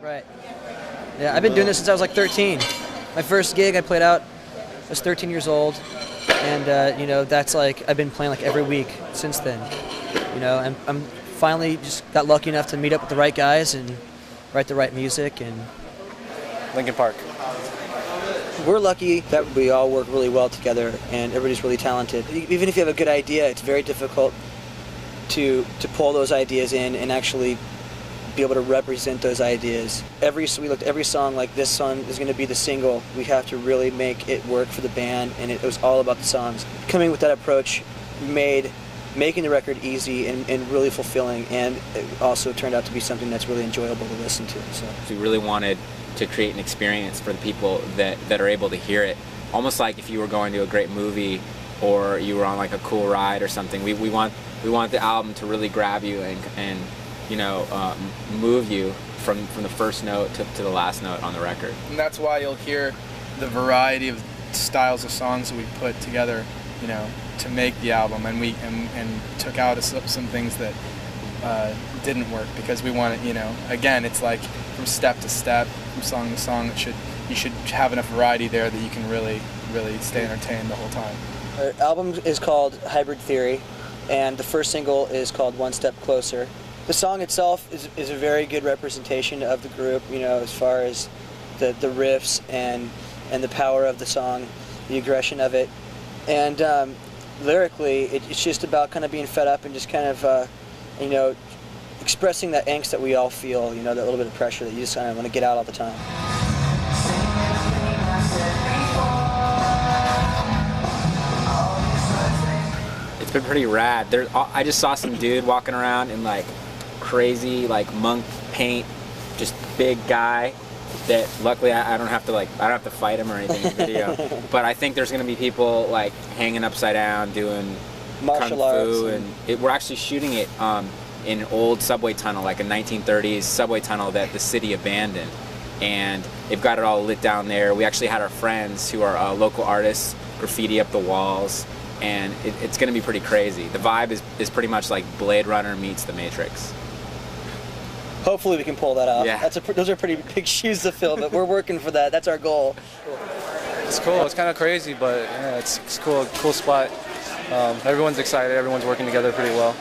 Right. Yeah, I've been doing this since I was like 13. My first gig I played out, I was 13 years old, and you know, that's like I've been playing like every week since then. You know, and I'm finally just got lucky enough to meet up with the right guys and write the right music. And Linkin Park. we're lucky that we all work really well together and everybody's really talented. Even if you have a good idea, it's very difficult to pull those ideas in and actually be able to represent those ideas. We looked at every song like this song is going to be the single. We have to really make it work for the band, and it was all about the songs. Coming with that approach made making the record easy and really fulfilling, and it also turned out to be something that's really enjoyable to listen to. So we really wanted to create an experience for the people that are able to hear it, almost like if you were going to a great movie or you were on like a cool ride or something. We want the album to really grab you and you know, move you from the first note to the last note on the record. And that's why you'll hear the variety of styles of songs that we put together, you know, to make the album, and we took out some things that didn't work because we wanted, you know, again, it's like from step to step, from song to song. You should have enough variety there that you can really stay entertained the whole time. Our album is called Hybrid Theory, and the first single is called One Step Closer. The song itself is a very good representation of the group, you know, as far as the riffs and the power of the song, the aggression of it. And lyrically, it's just about kind of being fed up and just kind of, you know, expressing that angst that we all feel, you know, that little bit of pressure that you just kind of want to get out all the time. It's been pretty rad. I just saw some dude walking around in like crazy like monk paint, just big guy that luckily I don't have to fight him or anything in the video. But I think there's gonna be people like hanging upside down doing martial kung fu, arts, and we're actually shooting it in an old subway tunnel, like a 1930s subway tunnel that the city abandoned, and they've got it all lit down there. We actually had our friends who are local artists graffiti up the walls, and it's going to be pretty crazy. The vibe is pretty much like Blade Runner meets The Matrix. Hopefully we can pull that off. Yeah. Those are pretty big shoes to fill, but we're working for that. That's our goal. It's cool. It's kind of crazy, but yeah, it's cool. Cool spot. Everyone's excited. Everyone's working together pretty well.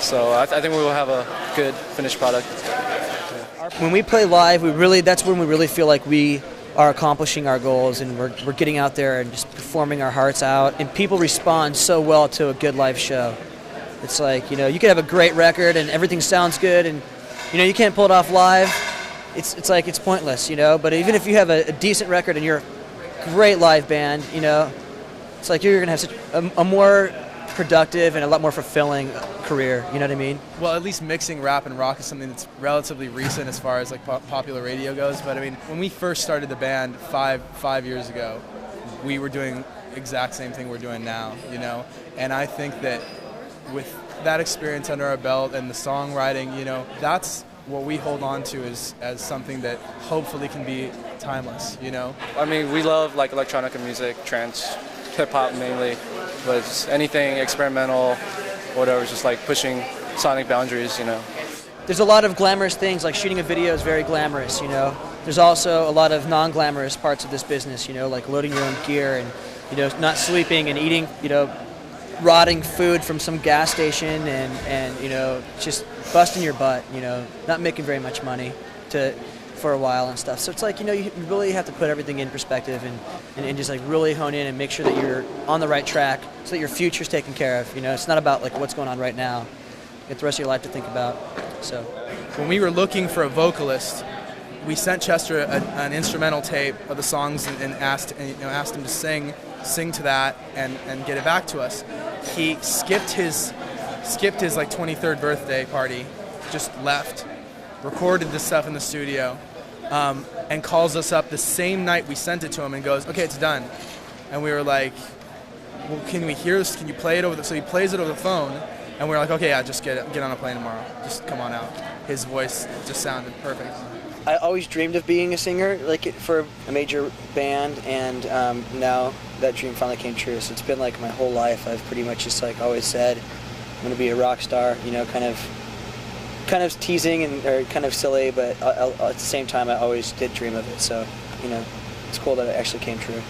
So I think we will have a good finished product. Yeah. When we play live, that's when we really feel like we are accomplishing our goals, and we're getting out there and just performing our hearts out. And people respond so well to a good live show. It's like, you know, you could have a great record and everything sounds good, and you know, you can't pull it off live. It's like it's pointless, you know. But even if you have a decent record and you're a great live band, you know, it's like you're gonna have such a more productive and a lot more fulfilling career. You know what I mean? Well, at least mixing rap and rock is something that's relatively recent as far as like popular radio goes. But I mean, when we first started the band five years ago, we were doing exact same thing we're doing now, you know. And I think that with that experience under our belt and the songwriting, you know, that's what we hold on to as something that hopefully can be timeless, you know. I mean, we love like electronica music, trance, hip hop mainly, but just anything experimental, whatever, just like pushing sonic boundaries, you know. There's a lot of glamorous things, like shooting a video is very glamorous, you know. There's also a lot of non-glamorous parts of this business, you know, like loading your own gear and, you know, not sleeping and eating, you know, rotting food from some gas station and you know, just busting your butt, you know, not making very much money for a while and stuff. So it's like, you know, you really have to put everything in perspective and just like really hone in and make sure that you're on the right track so that your future's taken care of. You know, it's not about like what's going on right now. You get the rest of your life to think about. So when we were looking for a vocalist, we sent Chester an instrumental tape of the songs and asked him to sing to that and get it back to us. He skipped his like 23rd birthday party, just left, recorded this stuff in the studio, and calls us up the same night we sent it to him and goes, "Okay, it's done." And we were like, "Well, can we hear this? Can you play it over?" So he plays it over the phone, and we were like, "Okay, yeah, just get on a plane tomorrow. Just come on out." His voice just sounded perfect. I always dreamed of being a singer, like for a major band, and now that dream finally came true. So it's been like my whole life. I've pretty much just like always said, I'm going to be a rock star, you know, kind of kind of teasing and or kind of silly, but at the same time, I always did dream of it. So, you know, it's cool that it actually came true.